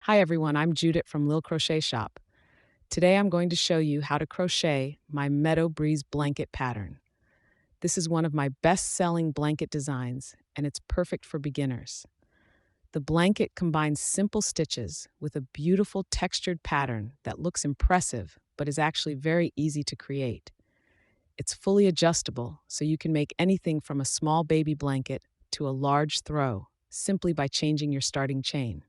Hi everyone, I'm Judith from Lil'CrochetShop. Today I'm going to show you how to crochet my Meadow Breeze Blanket pattern. This is one of my best-selling blanket designs, and it's perfect for beginners. The blanket combines simple stitches with a beautiful textured pattern that looks impressive but is actually very easy to create. It's fully adjustable, so you can make anything from a small baby blanket to a large throw simply by changing your starting chain.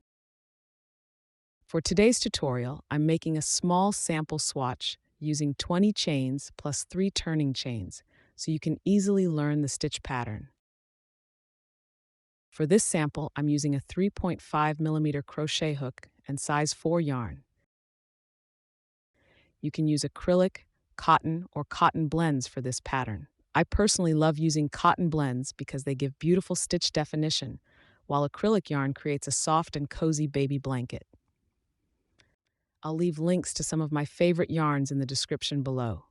For today's tutorial, I'm making a small sample swatch using 20 chains plus 3 turning chains, so you can easily learn the stitch pattern. For this sample, I'm using a 3.5mm crochet hook and size 4 yarn. You can use acrylic, cotton, or cotton blends for this pattern. I personally love using cotton blends because they give beautiful stitch definition, while acrylic yarn creates a soft and cozy baby blanket. I'll leave links to some of my favorite yarns in the description below.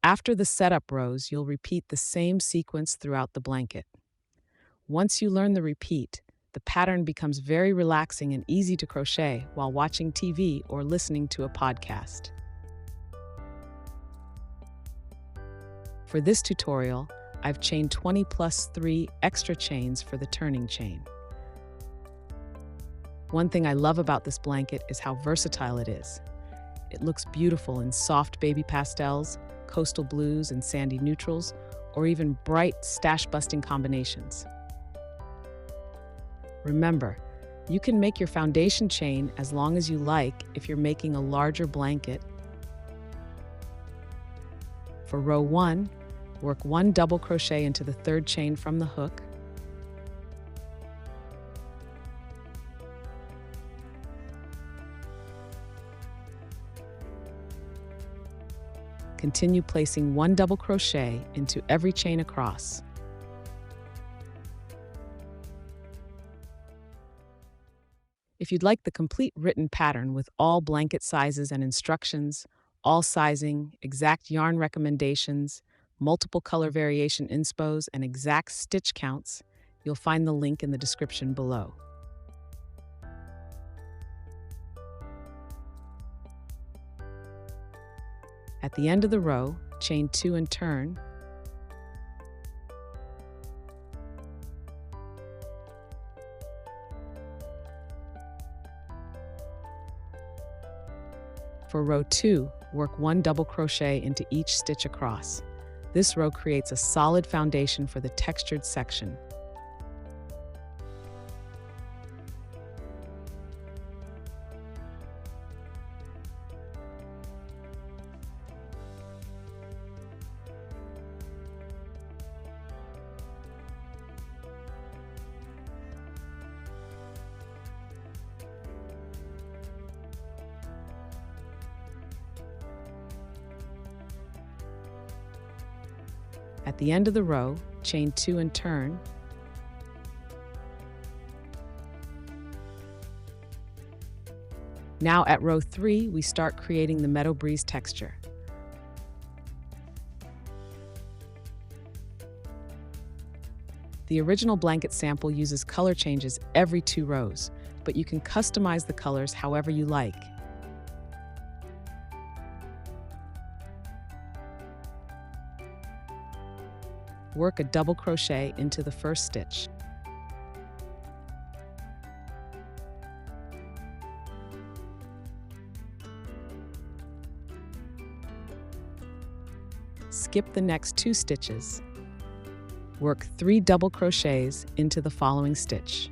After the setup rows, you'll repeat the same sequence throughout the blanket. Once you learn the repeat, the pattern becomes very relaxing and easy to crochet while watching TV or listening to a podcast. For this tutorial, I've chained 20 plus 3 extra chains for the turning chain. One thing I love about this blanket is how versatile it is. It looks beautiful in soft baby pastels, coastal blues and sandy neutrals, or even bright stash-busting combinations. Remember, you can make your foundation chain as long as you like if you're making a larger blanket. For row 1, work 1 double crochet into the 3rd chain from the hook. Continue placing 1 double crochet into every chain across. If you'd like the complete written pattern with all blanket sizes and instructions, all sizing, exact yarn recommendations, multiple color variation inspos, and exact stitch counts, you'll find the link in the description below. At the end of the row, chain 2 and turn. For row 2, work 1 double crochet into each stitch across. This row creates a solid foundation for the textured section. At the end of the row, chain 2 and turn. Now at row 3, we start creating the Meadow Breeze texture. The original blanket sample uses color changes every 2 rows, but you can customize the colors however you like. Work a double crochet into the first stitch. Skip the next 2 stitches. Work 3 double crochets into the following stitch.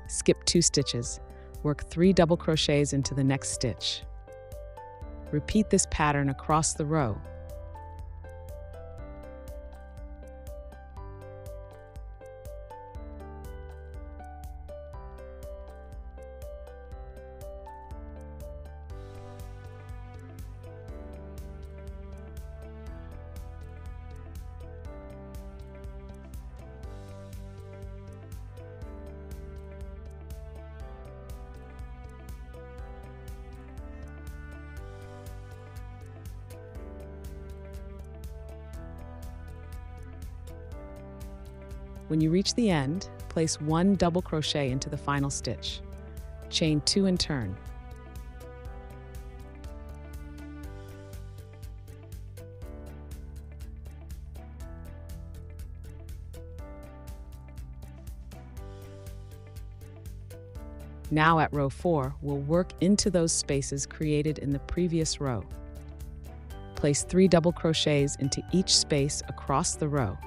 Skip 2 stitches. Work 3 double crochets into the next stitch. Repeat this pattern across the row. When you reach the end, place 1 double crochet into the final stitch. Chain 2 and turn. Now at row 4, we'll work into those spaces created in the previous row. Place 3 double crochets into each space across the row.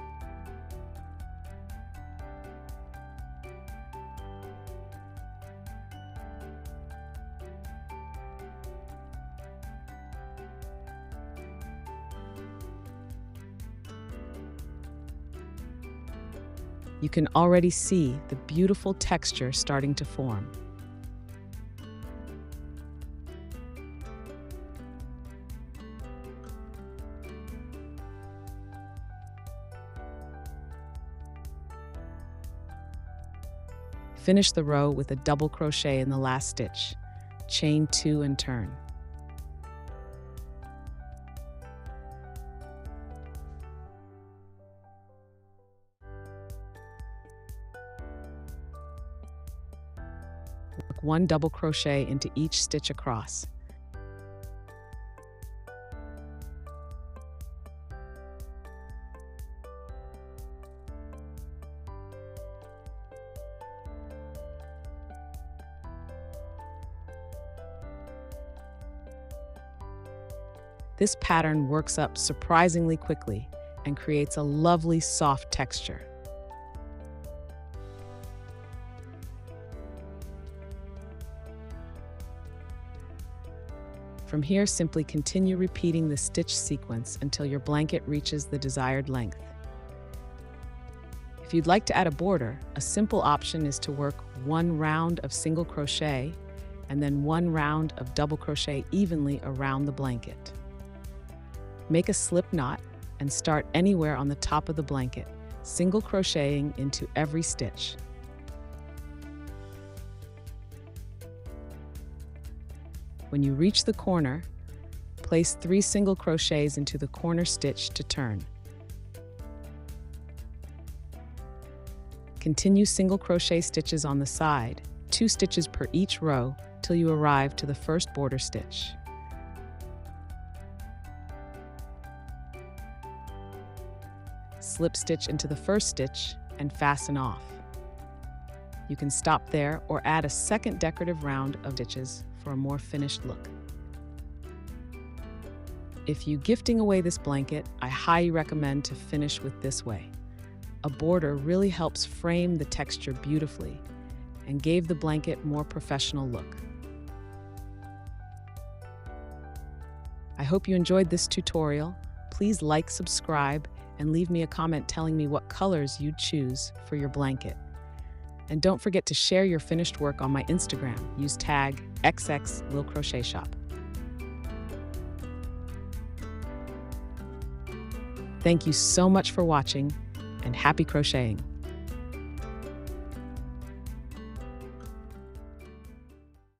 You can already see the beautiful texture starting to form. Finish the row with a double crochet in the last stitch. Chain 2 and turn. Work 1 double crochet into each stitch across. This pattern works up surprisingly quickly and creates a lovely soft texture. From here, simply continue repeating the stitch sequence until your blanket reaches the desired length. If you'd like to add a border, a simple option is to work 1 round of single crochet and then 1 round of double crochet evenly around the blanket. Make a slip knot and start anywhere on the top of the blanket, single crocheting into every stitch. When you reach the corner, place 3 single crochets into the corner stitch to turn. Continue single crochet stitches on the side, 2 stitches per each row, till you arrive to the first border stitch. Slip stitch into the first stitch and fasten off. You can stop there or add a second decorative round of stitches for a more finished look. If you're gifting away this blanket, I highly recommend to finish with this way. A border really helps frame the texture beautifully and gave the blanket more professional look. I hope you enjoyed this tutorial. Please like, subscribe, and leave me a comment telling me what colors you'd choose for your blanket. And don't forget to share your finished work on my Instagram. Use tag #Lil'CrochetShop. Thank you so much for watching, and happy crocheting!